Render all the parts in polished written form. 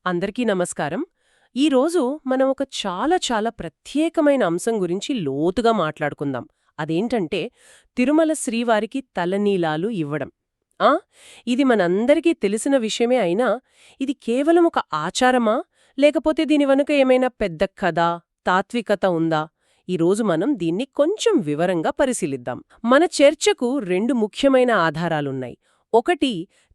అందరికీ నమస్కారం. ఈరోజు మనం ఒక చాలా ప్రత్యేకమైన అంశం గురించి లోతుగా మాట్లాడుకుందాం. అదేంటంటే తిరుమల శ్రీవారికి తలనీలాలు ఇవ్వడం. ఆ ఇది మనందరికీ తెలిసిన విషయమే అయినా ఇది కేవలం ఒక ఆచారమా, లేకపోతే దీని వెనుక ఏమైనా పెద్ద కథ, తాత్వికత ఉందా? ఈరోజు మనం దీన్ని కొంచెం వివరంగా పరిశీలిద్దాం. మన చర్చకు రెండు ముఖ్యమైన ఆధారాలున్నాయి. ఒకటి,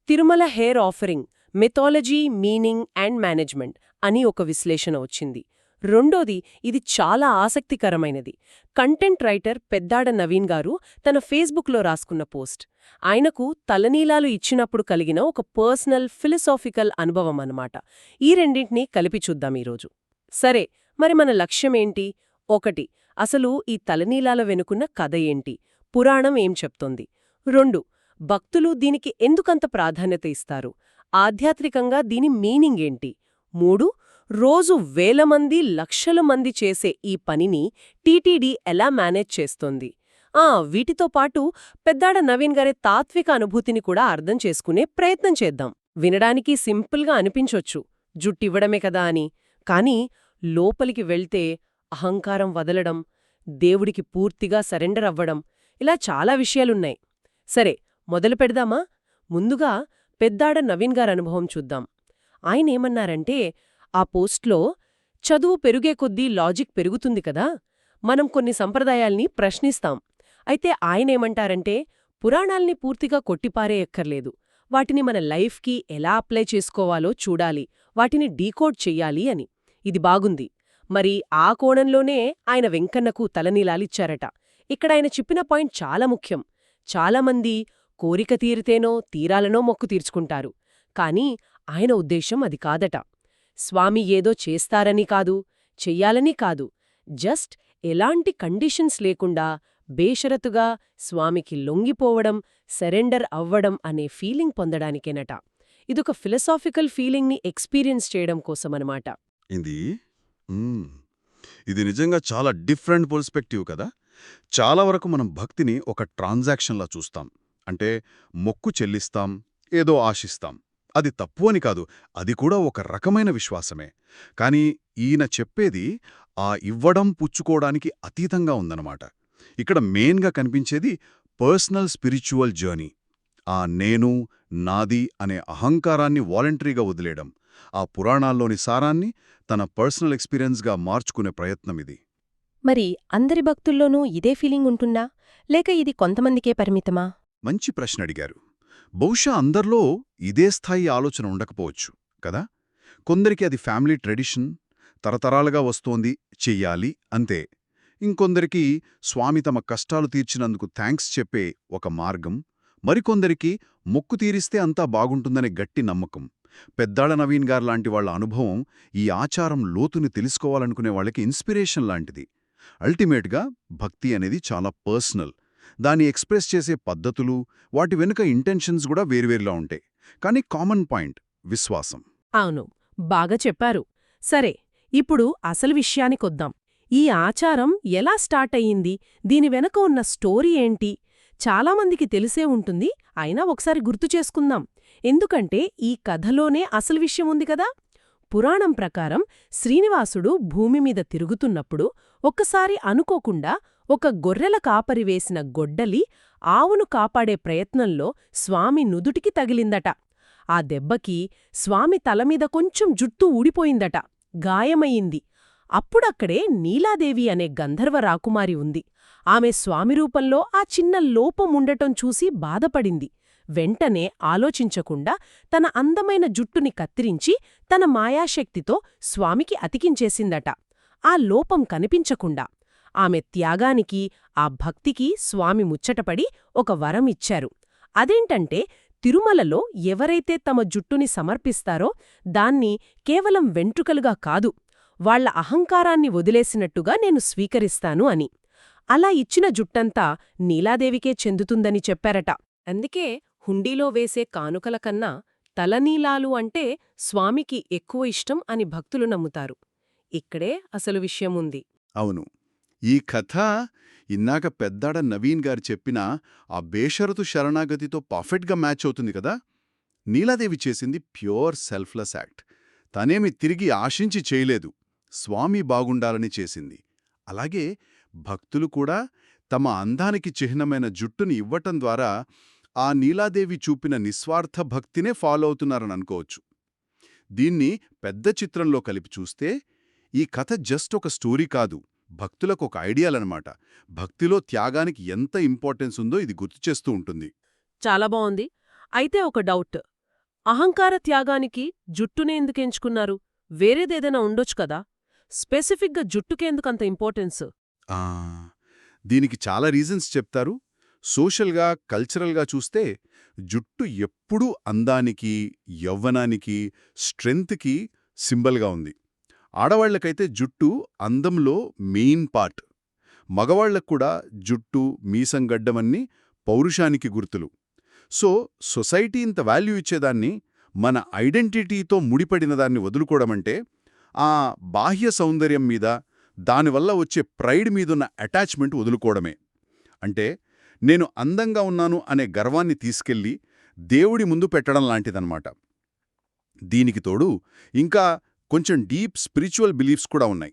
Tirumala hair offering mythology, meaning and management అని ఒక విశ్లేషణ వచ్చింది. రెండోది, ఇది చాలా ఆసక్తికరమైనది. కంటెంట్ రైటర్ పెద్దాడ నవీన్ గారు తన ఫేస్బుక్లో రాసుకున్న పోస్ట్. ఆయనకు తలనీలాలు ఇచ్చినప్పుడు కలిగిన ఒక పర్సనల్ ఫిలసాఫికల్ అనుభవం అన్నమాట. ఈ రెండింటినీ కలిపి చూద్దాం ఈరోజు. సరే, మరి మన లక్ష్యమేంటి? ఒకటి, అసలు ఈ తలనీలాల వెనుకున్న కథ ఏంటి? పురాణం ఏం చెప్తోంది? రెండు, భక్తులు దీనికి ఎందుకంత ప్రాధాన్యత ఇస్తారు? ఆధ్యాత్మికంగా దీని మీనింగ్ ఏంటి? మూడు, రోజు వేల మంది, లక్షల మంది చేసే ఈ పనిని టీటీడీ ఎలా మేనేజ్ చేస్తోంది? వీటితో పాటు పెద్దాడ నవీన్ గారి తాత్విక అనుభూతిని కూడా అర్థం చేసుకునే ప్రయత్నం చేద్దాం. వినడానికి సింపుల్గా అనిపించొచ్చు, జుట్టివ్వడమే కదా అని. కానీ లోపలికి వెళ్తే అహంకారం వదలడం, దేవుడికి పూర్తిగా సరెండర్ అవ్వడం, ఇలా చాలా విషయాలున్నాయి. సరే, మొదలు పెడదామా? ముందుగా పెద్దాడ నవీన్ గారి అనుభవం చూద్దాం. ఆయనేమన్నారంటే, ఆ పోస్ట్లో చదువు పెరిగే కొద్దీ లాజిక్ పెరుగుతుంది కదా, మనం కొన్ని సంప్రదాయాల్ని ప్రశ్నిస్తాం. అయితే ఆయనేమంటారంటే, పురాణాల్ని పూర్తిగా కొట్టిపారేయక్కర్లేదు, వాటిని మన లైఫ్కి ఎలా అప్లై చేసుకోవాలో చూడాలి, వాటిని డీకోడ్ చెయ్యాలి అని. ఇది బాగుంది. మరి ఆ కోణంలోనే ఆయన వెంకన్నకు తలనీలాలిచ్చారట. ఇక్కడాయన చెప్పిన పాయింట్ చాలా ముఖ్యం. చాలామంది కోరిక తీరితేనో తీరాలనో మొక్కు తీర్చుకుంటారు. కాని ఆయన ఉద్దేశం అది కాదట. స్వామి ఏదో చేస్తారని కాదు, చెయ్యాలని కాదు, జస్ట్ ఎలాంటి కండిషన్స్ లేకుండా బేషరతుగా స్వామికి లొంగిపోవడం, సరెండర్ అవ్వడం అనే ఫీలింగ్ పొందడానికేనట. ఇదొక ఫిలసాఫికల్ ఫీలింగ్ని ఎక్స్పీరియన్స్ చేయడం కోసమనమాట. ఇది ఇది నిజంగా చాలా డిఫరెంట్ పర్స్పెక్టివ్ కదా. చాలా వరకు మనం భక్తిని ఒక ట్రాన్సాక్షన్లా చూస్తాం. అంటే మొక్కు చెల్లిస్తాం, ఏదో ఆశిస్తాం. అది తప్పు అని కాదు, అది కూడా ఒక రకమైన విశ్వాసమే. కానీ ఈయన చెప్పేది ఆ ఇవ్వడం పుచ్చుకోవడానికి అతీతంగా ఉందన్నమాట. ఇక్కడ మెయిన్గా కనిపించేది పర్సనల్ స్పిరిచువల్ జర్నీ. ఆ నేను, నాది అనే అహంకారాన్ని వాలంటరీగా వదిలేయడం, ఆ పురాణాల్లోని సారాన్ని తన పర్సనల్ ఎక్స్పీరియన్స్గా మార్చుకునే ప్రయత్నమిది. మరి అందరి భక్తుల్లోనూ ఇదే ఫీలింగ్ ఉంటుందా, లేక ఇది కొంతమందికే పరిమితమా? మంచి ప్రశ్న అడిగారు. బహుశా అందర్లో ఇదే స్థాయి ఆలోచన ఉండకపోవచ్చు కదా. కొందరికి అది ఫ్యామిలీ ట్రెడిషన్, తరతరాలుగా వస్తోంది, చెయ్యాలి అంతే. ఇంకొందరికి స్వామి తమ కష్టాలు తీర్చినందుకు థ్యాంక్స్ చెప్పే ఒక మార్గం. మరికొందరికి మొక్కు తీరిస్తే అంతా బాగుంటుందనే గట్టి నమ్మకం. పెద్దాళ నవీన్ గారు వాళ్ల అనుభవం ఈ ఆచారం లోతుని తెలుసుకోవాలనుకునే వాళ్ళకి ఇన్స్పిరేషన్ లాంటిది. అల్టిమేట్గా భక్తి అనేది చాలా పర్సనల్. దాన్ని ఎక్స్ప్రెస్ చేసే పద్ధతులు, వాటి వెనుక ఇంటెన్షన్స్ కూడా వేర్వేరులా ఉంటాయి. కానీ కామన్ పాయింట్ విశ్వాసం. అవును, బాగా చెప్పారు. సరే, ఇప్పుడు అసలు విషయానికొద్దాం. ఈ ఆచారం ఎలా స్టార్ట్ అయ్యింది? దీని వెనక ఉన్న స్టోరీ ఏంటి? చాలామందికి తెలిసే ఉంటుంది, అయినా ఒకసారి గుర్తు చేసుకుందాం. ఎందుకంటే ఈ కథలోనే అసలు విషయం ఉంది కదా. పురాణం ప్రకారం శ్రీనివాసుడు భూమిమీద తిరుగుతున్నప్పుడు ఒక్కసారి అనుకోకుండా ఒక గొర్రెల కాపరి వేసిన గొడ్డలి ఆవును కాపాడే ప్రయత్నంలో స్వామి నుదుటికి తగిలిందట. ఆ దెబ్బకి స్వామి తలమీద కొంచెం జుట్టు ఊడిపోయిందట, గాయమయ్యింది. అప్పుడక్కడే నీలాదేవి అనే గంధర్వ రాకుమారి ఉంది. ఆమె స్వామి రూపంలో ఆ చిన్న లోపం ఉండటం చూసి బాధపడింది. వెంటనే ఆలోచించకుండా తన అందమైన జుట్టుని కత్తిరించి తన మాయాశక్తితో స్వామికి అతికించేసిందట, ఆ లోపం కనిపించకుండా. ఆమె త్యాగానికి, ఆ భక్తికి స్వామి ముచ్చటపడి ఒక వరం ఇచ్చారు. అదేంటంటే, తిరుమలలో ఎవరైతే తమ జుట్టుని సమర్పిస్తారో దాన్ని కేవలం వెంట్రుకలుగా కాదు, వాళ్ల అహంకారాన్ని వదిలేసినట్టుగా నేను స్వీకరిస్తాను అని. అలా ఇచ్చిన జుట్టంతా నీలాదేవికే చెందుతుందని చెప్పారట. అందుకే హుండీలో వేసే కానుకల కన్నా తలనీలాలు అంటే స్వామికి ఎక్కువ ఇష్టం అని భక్తులు నమ్ముతారు. ఇక్కడే అసలు విషయముంది. అవును, ఈ కథ ఇందాక పెద్దాడ నవీన్ గారు చెప్పిన ఆ బేషరతు శరణాగతితో పర్ఫెక్ట్గా మ్యాచ్ అవుతుంది కదా. నీలాదేవి చేసింది ప్యూర్ సెల్ఫ్లెస్ యాక్ట్. తనేమి తిరిగి ఆశించి చేయలేదు, స్వామి బాగుండాలని చేసింది. అలాగే భక్తులు కూడా తమ అందానికి చిహ్నమైన జుట్టుని ఇవ్వటం ద్వారా ఆ నీలాదేవి చూపిన నిస్వార్థ భక్తినే ఫాలో అవుతున్నారని అనుకోవచ్చు. దీన్ని పెద్ద చిత్రంలో కలిపి చూస్తే ఈ కథ జస్ట్ ఒక స్టోరీ కాదు, భక్తులకు ఒక ఐడియాలన్నమాట. భక్తిలో త్యాగానికి ఎంత ఇంపార్టెన్స్ ఉందో ఇది గుర్తుచేస్తూ ఉంటుంది. చాలా బావుంది. అయితే ఒక డౌట్. అహంకార త్యాగానికి జుట్టునే ఎందుకెంచుకున్నారు? వేరేదేదైనా ఉండొచ్చు కదా? స్పెసిఫిక్గా జుట్టుకేందుకంత ఇంపార్టెన్స్? ఆ, దీనికి చాలా రీజన్స్ చెప్తారు. సోషల్గా, కల్చరల్గా చూస్తే జుట్టు ఎప్పుడూ అందానికి, యవ్వనానికి, స్ట్రెంగ్త్కి సింబల్గా ఉంది. ఆడవాళ్లకైతే జుట్టు అందంలో మెయిన్ పార్ట్. మగవాళ్లకు కూడా జుట్టు, మీసం గడ్డమన్నీ పౌరుషానికి గుర్తులు. సో సొసైటీ ఇంత వాల్యూ ఇచ్చేదాన్ని, మన ఐడెంటిటీతో ముడిపడిన దాన్ని వదులుకోవడమంటే ఆ బాహ్య సౌందర్యం మీద, దానివల్ల వచ్చే ప్రైడ్ మీదున్న అటాచ్మెంట్ వదులుకోవడమే. అంటే నేను అందంగా ఉన్నాను అనే గర్వాన్ని తీసుకెళ్లి దేవుడి ముందు పెట్టడం లాంటిదన్నమాట. దీనికి తోడు ఇంకా కొంచెం డీప్ స్పిరిచువల్ బిలీఫ్స్ కూడా ఉన్నాయి.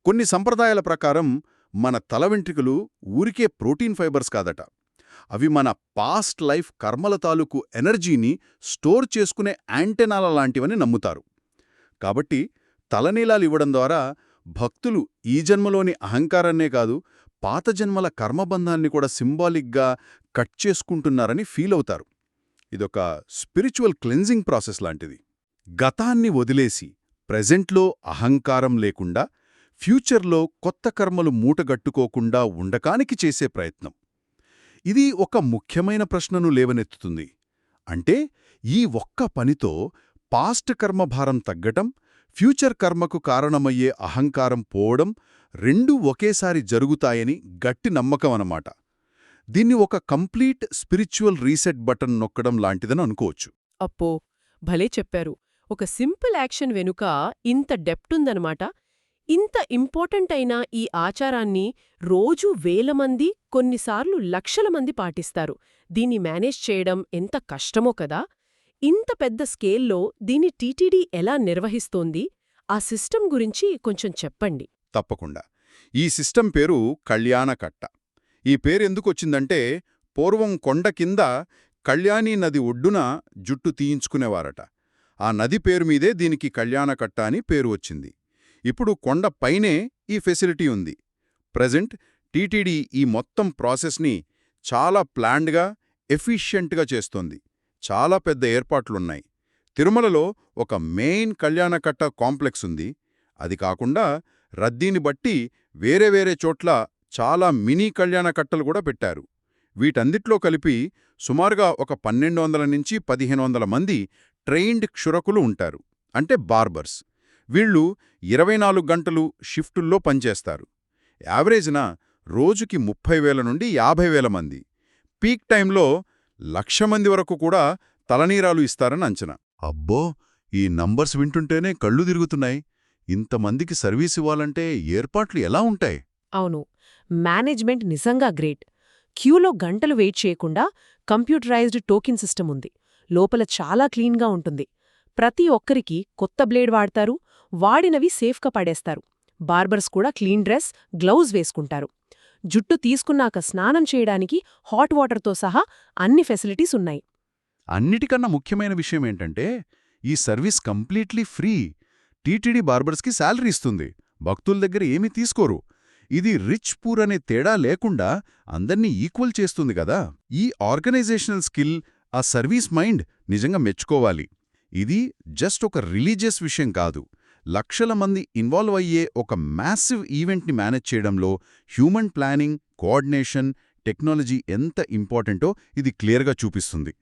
కొన్ని సంప్రదాయాల ప్రకారం మన తల వెంట్రుకలు ఊరికే ప్రోటీన్ ఫైబర్స్ కాదట. అవి మన పాస్ట్ లైఫ్ కర్మల తాలూకు ఎనర్జీని స్టోర్ చేసుకునే యాంటెనాల లాంటివని నమ్ముతారు. కాబట్టి తలనీలాలు ఇవ్వడం ద్వారా భక్తులు ఈ జన్మలోని అహంకారాన్నే కాదు, పాత జన్మల కర్మబంధాన్ని కూడా సింబాలిక్గా కట్ చేసుకుంటున్నారని ఫీల్ అవుతారు. ఇదొక స్పిరిచువల్ క్లెన్జింగ్ ప్రాసెస్ లాంటిది. గతాన్ని వదిలేసి ప్రెజెంట్లో అహంకారం లేకుండా, ఫ్యూచర్లో కొత్త కర్మలు మూటగట్టుకోకుండా ఉండకానికి చేసే ప్రయత్నం. ఇది ఒక ముఖ్యమైన ప్రశ్నను లేవనెత్తుతుంది. అంటే ఈ ఒక్క పనితో పాస్ట్ కర్మభారం తగ్గటం, ఫ్యూచర్ కర్మకు కారణమయ్యే అహంకారం పోవడం రెండూ ఒకేసారి జరుగుతాయని గట్టి నమ్మకం అన్నమాట. దీన్ని ఒక కంప్లీట్ స్పిరిచువల్ రీసెట్ బటన్ నొక్కడం లాంటిదని అనుకోవచ్చు. అప్పో, భలే చెప్పారు. ఒక సింపుల్ యాక్షన్ వెనుక ఇంత డెప్తుందనమాట. ఇంత ఇంపార్టెంట్ అయిన ఈ ఆచారాన్ని రోజూ వేల మంది, కొన్నిసార్లు లక్షల మంది పాటిస్తారు. దీన్ని మేనేజ్ చేయడం ఎంత కష్టమో కదా! ఇంత పెద్ద స్కేల్లో దీన్ని టీటీడీ ఎలా నిర్వహిస్తోంది? ఆ సిస్టమ్ గురించి కొంచెం చెప్పండి. తప్పకుండా. ఈ సిస్టమ్ పేరు కళ్యాణకట్ట. ఈ పేరెందుకొచ్చిందంటే పూర్వం కొండ కింద కళ్యాణీ నది ఒడ్డున జుట్టు తీయించుకునేవారట. ఆ నది పేరు మీదే దీనికి కళ్యాణకట్ట అని పేరు వచ్చింది. ఇప్పుడు కొండ పైనే ఈ ఫెసిలిటీ ఉంది. ప్రెజెంట్ టీటీడీ ఈ మొత్తం ప్రాసెస్ని చాలా ప్లాన్డ్గా, ఎఫిషియెంట్గా చేస్తోంది. చాలా పెద్ద ఏర్పాట్లున్నాయి. తిరుమలలో ఒక మెయిన్ కళ్యాణకట్ట కాంప్లెక్స్ ఉంది. అది కాకుండా రద్దీని బట్టి వేరే వేరే చోట్ల చాలా మినీ కళ్యాణకట్టలు కూడా పెట్టారు. వీటన్నిట్లో కలిపి సుమారుగా ఒక 1200 నుంచి 1500 మంది ట్రైన్డ్ క్షురకులు ఉంటారు, అంటే బార్బర్స్. వీళ్ళు 24 గంటలు షిఫ్టుల్లో పనిచేస్తారు. యావరేజ్న రోజుకి 30,000 నుండి 50,000 మంది. పీక్ టైంలో 1,00,000 మంది వరకు కూడా తలనీరాలు ఇస్తారని అంచనా. అబ్బో, ఈ నంబర్స్ వింటుంటేనే కళ్ళు తిరుగుతున్నాయి. ఇంతమందికి సర్వీస్ ఇవ్వాలంటే ఏర్పాట్లు ఎలా ఉంటాయి? అవును, మేనేజ్మెంట్ నిజంగా గ్రేట్. క్యూలో గంటలు వెయిట్ చేయకుండా కంప్యూటరైజ్డ్ టోకెన్ సిస్టమ్ ఉంది. లోపల చాలా క్లీన్గా ఉంటుంది. ప్రతి ఒక్కరికి కొత్త బ్లేడ్ వాడతారు, వాడినవి సేఫ్గా పడేస్తారు. బార్బర్స్ కూడా క్లీన్ డ్రెస్, గ్లౌజ్ వేసుకుంటారు. జుట్టు తీసుకున్నాక స్నానం చేయడానికి హాట్ వాటర్తో సహా అన్ని ఫెసిలిటీస్ ఉన్నాయి. అన్నిటికన్నా ముఖ్యమైన విషయం ఏంటంటే ఈ సర్వీస్ కంప్లీట్లీ ఫ్రీ. టీటీడీ బార్బర్స్కి శాలరీ ఇస్తుంది, భక్తుల దగ్గర ఏమీ తీసుకోరు. ఇది రిచ్ పూర్ అనే తేడా లేకుండా అందర్నీ ఈక్వల్ చేస్తుంది కదా. ఈ ఆర్గనైజేషనల్ స్కిల్, ఆ సర్వీస్ మైండ్ నిజంగా మెచ్చుకోవాలి. ఇది జస్ట్ ఒక రిలీజియస్ విషయం కాదు. లక్షల మంది ఇన్వాల్వ్ అయ్యే ఒక మ్యాసివ్ ఈవెంట్ని మేనేజ్ చేయడంలో హ్యూమన్ ప్లానింగ్, కోఆర్డినేషన్, టెక్నాలజీ ఎంత ఇంపార్టెంటో ఇది క్లియర్గా చూపిస్తుంది.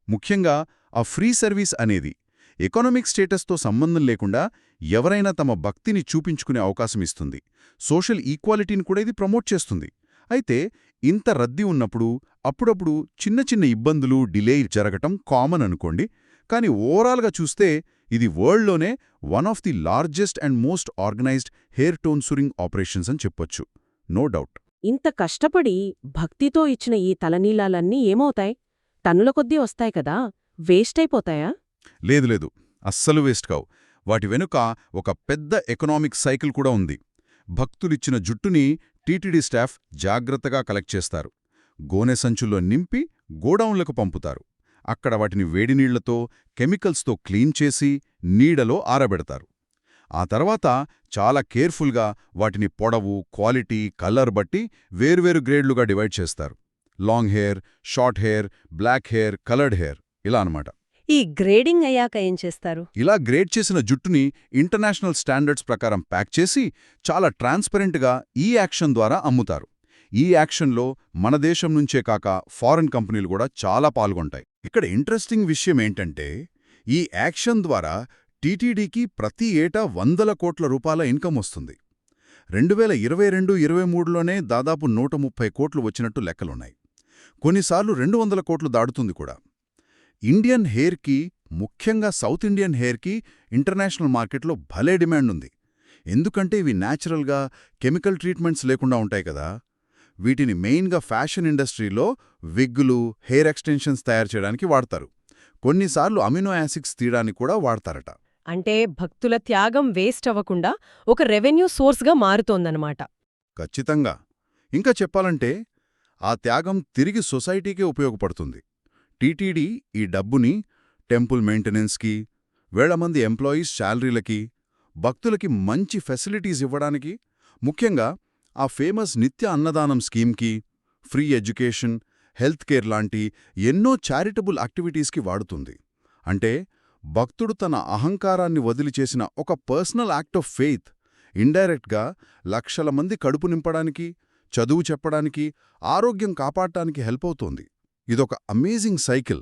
ముఖ్యంగా ఆ ఫ్రీ సర్వీస్ అనేది ఎకనామిక్ స్టేటస్తో సంబంధం లేకుండా ఎవరైనా తమ భక్తిని చూపించుకునే అవకాశం ఇస్తుంది. సోషల్ ఈక్వాలిటీని కూడా ఇది ప్రమోట్ చేస్తుంది. అయితే ఇంత రద్దీ ఉన్నప్పుడు అప్పుడప్పుడు చిన్న చిన్న ఇబ్బందులు, డిలే జరగటం కామన్ అనుకోండి. కానీ ఓవరాల్గా చూస్తే ఇది వరల్డ్లోనే one of the largest and most organised hair tonsuring operations అని చెప్పొచ్చు. No doubt. ఇంత కష్టపడి భక్తితో ఇచ్చిన ఈ తలనీలాలన్నీ ఏమవుతాయి? టన్నుల కొద్దీ వస్తాయి కదా, వేస్ట్ అయిపోతాయా? లేదు, అస్సలు వేస్ట్ కావు. వాటి వెనుక ఒక పెద్ద ఎకనామిక్ సైకిల్ కూడా ఉంది. భక్తులిచ్చిన జుట్టుని టీటీడీ స్టాఫ్ జాగ్రత్తగా కలెక్ట్ చేస్తారు. గోనె సంచుల్లో నింపి గోడౌన్లకు పంపుతారు. అక్కడ వాటిని వేడినీళ్లతో, కెమికల్స్తో క్లీన్ చేసి నీడలో ఆరబెడతారు. ఆ తర్వాత చాలా కేర్ఫుల్గా వాటిని పొడవు, క్వాలిటీ, కలర్ బట్టి వేర్వేరు గ్రేడ్లుగా డివైడ్ చేస్తారు. Long hair, short hair, black hair, coloured hair, ఇలా అన్నమాట. ఈ గ్రేడింగ్ అయ్యాక ఏం చేస్తారు? ఇలా గ్రేడ్ చేసిన జుట్టుని ఇంటర్నేషనల్ స్టాండర్డ్స్ ప్రకారం ప్యాక్ చేసి చాలా ట్రాన్స్పరెంట్గా ఈ యాక్షన్ ద్వారా అమ్ముతారు. ఈ యాక్షన్లో మన దేశం నుంచే కాక ఫారెన్ కంపెనీలు కూడా చాలా పాల్గొంటాయి. ఇక్కడ ఇంట్రెస్టింగ్ విషయం ఏంటంటే, ఈ యాక్షన్ ద్వారా టీటీడీకి ప్రతి ఏటా 100 కోట్ల రూపాయల ఇన్కమ్ వస్తుంది. 2022-23లోనే దాదాపు 130 కోట్లు వచ్చినట్టు లెక్కలున్నాయి. కొన్నిసార్లు 200 కోట్లు దాడుతుంది కూడా. ఇండియన్ హెయిర్కి, ముఖ్యంగా సౌత్ ఇండియన్ హెయిర్కి ఇంటర్నేషనల్ మార్కెట్లో భలే డిమాండ్ ఉంది. ఎందుకంటే ఇవి న్యాచురల్గా కెమికల్ ట్రీట్మెంట్స్ లేకుండా ఉంటాయి కదా. వీటిని మెయిన్గా ఫ్యాషన్ ఇండస్ట్రీలో విగ్గులు, హెయిర్ ఎక్స్టెన్షన్స్ తయారు చేయడానికి వాడతారు. కొన్నిసార్లు అమినో యాసిడ్స్ తీయడానికి కూడా వాడతారట. అంటే భక్తుల త్యాగం వేస్ట్ అవ్వకుండా ఒక రెవెన్యూ సోర్స్గా మారుతోందన్నమాట. ఖచ్చితంగా. ఇంకా చెప్పాలంటే ఆ త్యాగం తిరిగి సొసైటీకే ఉపయోగపడుతుంది. టీటీడీ ఈ డబ్బుని టెంపుల్ మెయింటెనెన్స్కి, వేలమంది ఎంప్లాయీస్ శాలరీలకి, భక్తులకి మంచి ఫెసిలిటీస్ ఇవ్వడానికి, ముఖ్యంగా ఆ ఫేమస్ నిత్య అన్నదానం స్కీమ్కి, ఫ్రీ ఎడ్యుకేషన్, హెల్త్ కేర్ లాంటి ఎన్నో చారిటబుల్ యాక్టివిటీస్కి వాడుతుంది. అంటే భక్తుడు తన అహంకారాన్ని వదిలిచేసిన ఒక పర్సనల్ యాక్ట్ ఆఫ్ ఫెయిత్ ఇండైరెక్ట్గా లక్షల మంది కడుపు నింపడానికి, చదువు చెప్పడానికి, ఆరోగ్యం కాపాడటానికి హెల్ప్ అవుతోంది. ఇదొక అమేజింగ్ సైకిల్.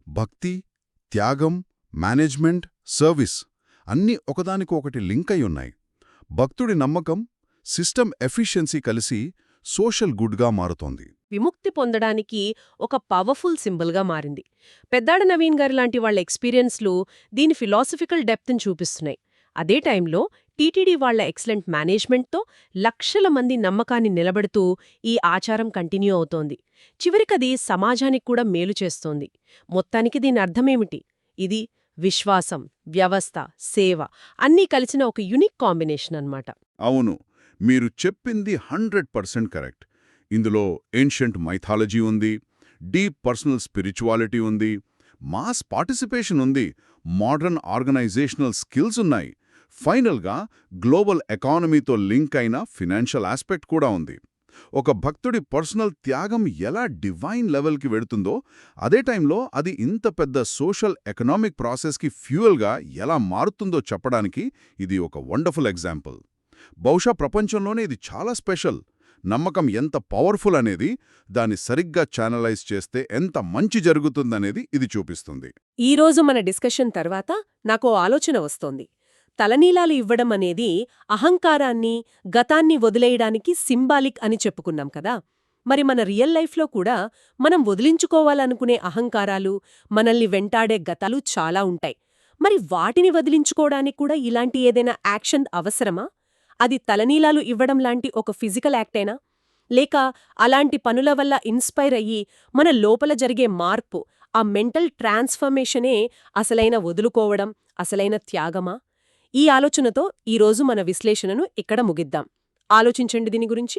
భక్తి, త్యాగం, మేనేజ్మెంట్, సర్వీస్ అన్నీ ఒకదానికి ఒకటి లింక్ అయి ఉన్నాయి. భక్తుడి నమ్మకం, సిస్టమ్ ఎఫిషియన్సీ కలిసి సోషల్ గుడ్గా మారుతోంది. విముక్తి పొందడానికి ఒక పవర్ఫుల్ సింబల్గా మారింది. పెద్దాడ నవీన్ గారి లాంటి వాళ్ల ఎక్స్పీరియన్స్లు దీని ఫిలాసఫికల్ డెప్త్ని చూపిస్తున్నాయి. అదే టైంలో టీటీడీ వాళ్ల ఎక్సలెంట్ మేనేజ్మెంట్తో లక్షల మంది నమ్మకాన్ని నిలబెడుతూ ఈ ఆచారం కంటిన్యూ అవుతోంది. చివరికది సమాజానికి కూడా మేలు చేస్తోంది. మొత్తానికి దీని అర్థమేమిటి? ఇది విశ్వాసం, వ్యవస్థ, సేవ అన్నీ కలిసిన ఒక యునిక్ కాంబినేషన్ అన్నమాట. అవును, మీరు చెప్పింది 100% కరెక్ట్. ఇందులో ఏన్షియంట్ మైథాలజీ ఉంది, డీప్ పర్సనల్ స్పిరిచువాలిటీ ఉంది, మాస్ పార్టిసిపేషన్ ఉంది, మోడర్న్ ఆర్గనైజేషనల్ స్కిల్స్ ఉన్నాయి. ఫైనల్గా గ్లోబల్ ఎకానమీతో లింక్ అయిన ఫినాన్షియల్ ఆస్పెక్ట్ కూడా ఉంది. ఒక భక్తుడి పర్సనల్ త్యాగం ఎలా డివైన్ లెవెల్కి వెడుతుందో, అదే టైంలో అది ఇంత పెద్ద సోషల్ ఎకనామిక్ ప్రాసెస్కి ఫ్యూయల్గా ఎలా మారుతుందో చెప్పడానికి ఇది ఒక వండర్ఫుల్ ఎగ్జాంపుల్. బహుశా ప్రపంచంలోనే ఇది చాలా స్పెషల్. నమ్మకం ఎంత పవర్ఫుల్ అనేది, దాన్ని సరిగ్గా ఛానలైజ్ చేస్తే ఎంత మంచి జరుగుతుందనేది ఇది చూపిస్తుంది. ఈరోజు మన డిస్కషన్ తర్వాత నాకో ఆలోచన వస్తోంది. తలనీలాలు ఇవ్వడం అనేది అహంకారాన్ని, గతాన్ని వదిలేయడానికి సింబాలిక్ అని చెప్పుకున్నాం కదా. మరి మన రియల్ లైఫ్లో కూడా మనం వదిలించుకోవాలనుకునే అహంకారాలు, మనల్ని వెంటాడే గతాలు చాలా ఉంటాయి. మరి వాటిని వదిలించుకోవడానికి కూడా ఇలాంటి ఏదైనా యాక్షన్ అవసరమా? అది తలనీలాలు ఇవ్వడం లాంటి ఒక ఫిజికల్ యాక్టేనా? లేక అలాంటి పనుల వల్ల ఇన్స్పైర్ అయ్యి మన లోపల జరిగే మార్పు, ఆ మెంటల్ ట్రాన్స్ఫర్మేషనే అసలైన వదులుకోవడం, అసలైన త్యాగమా? ఈ ఆలోచనతో ఈరోజు మన విశ్లేషణను ఇక్కడ ముగిద్దాం. ఆలోచించండి దీని గురించి.